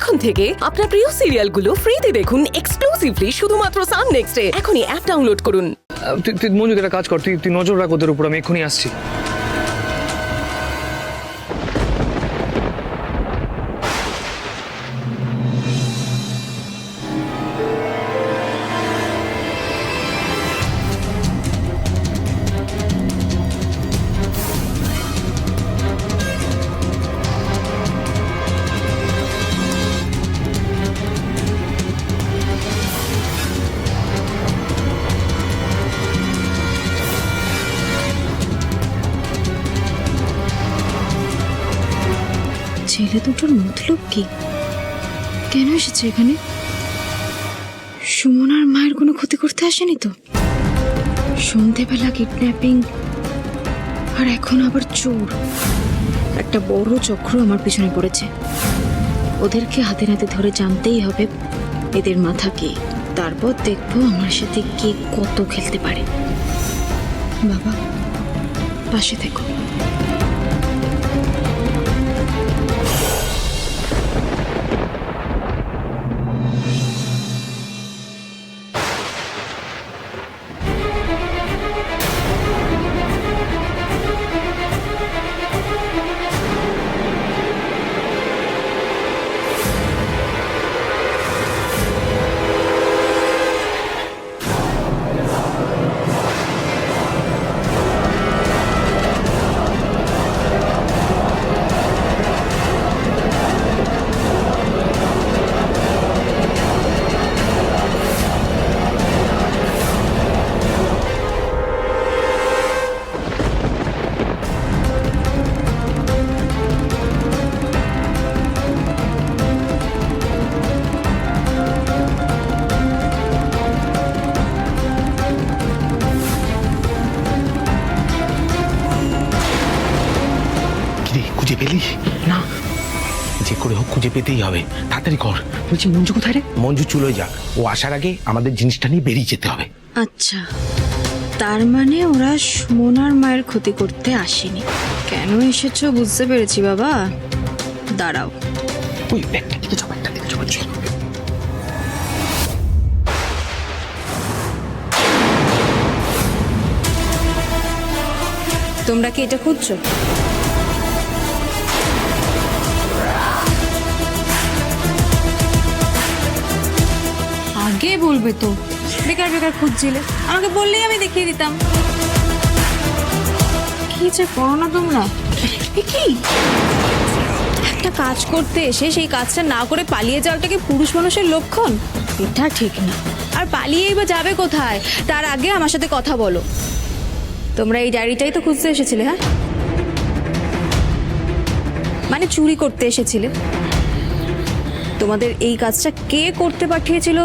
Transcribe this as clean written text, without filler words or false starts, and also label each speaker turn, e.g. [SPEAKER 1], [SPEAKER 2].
[SPEAKER 1] এখন থেকে আপনার প্রিয় সিরিয়ালগুলো ফ্রিতে দেখুন এক্সক্লুসিভলি শুধুমাত্র সান নেক্সটে। এখনই অ্যাপ ডাউনলোড করুন।
[SPEAKER 2] তুই মঞ্জু একটা কাজ কর, তুই নজর রাখ ওদের উপর, আমি এক্ষুনি আসছি।
[SPEAKER 3] ছেলে দুটোর মতলব কি? কেন এসেছে এখানে? সুমনার মায়ের কোনো ক্ষতি করতে আসেনি তো? সন্ধেবেলা কিডন্যাপিং, আর এখন আবার চোর। একটা বড় চক্র আমার পিছনে পড়েছে। ওদেরকে হাতে নাতে ধরে জানতেই হবে এদের মাথা কি। তারপর দেখবো আমার সাথে কে কত খেলতে পারে। বাবা, পাশে থেকো।
[SPEAKER 4] খুঁজে পেলি না? যে করে হোক খুঁজে পেতেই হবে, তাড়াতাড়ি কর।
[SPEAKER 2] বলছি মঞ্জু কোথায় রে?
[SPEAKER 4] মঞ্জু চুলোয় যাক, ও আসার আগে আমাদের জিনিসটা নিয়ে বেরিয়ে যেতে হবে।
[SPEAKER 3] আচ্ছা, তার মানে ওরা সুমনার মায়ের ক্ষতি করতে আসেনি। কেন এসেছো বুঝতে পেরেছি বাবা। দাঁড়াও।
[SPEAKER 4] ওই ব্যাগটা দিকে যাও, ব্যাগটা দিকে যাও।
[SPEAKER 3] তোমরা কি এটা খুঁজছো? আগে বলবে তো, বেকার বেকার খুঁজছিলে। আমাকে বললেই আমি দেখিয়ে দিতাম। কি যে করো না তোমরা। কি একটা কাজ করতে এসে সেই কাজটা না করে পালিয়ে যাওয়াটা কি পুরুষ মানুষের লক্ষণ? এটা ঠিক না। আর পালিয়েই বা যাবে কোথায়? তার আগে আমার সাথে কথা বলো। তোমরা এই ডায়েরিটাই তো খুঁজতে এসেছিলে? হ্যাঁ, মানে চুরি করতে এসেছিলে। তোমাদের এই কাজটা কে করতে পাঠিয়েছিল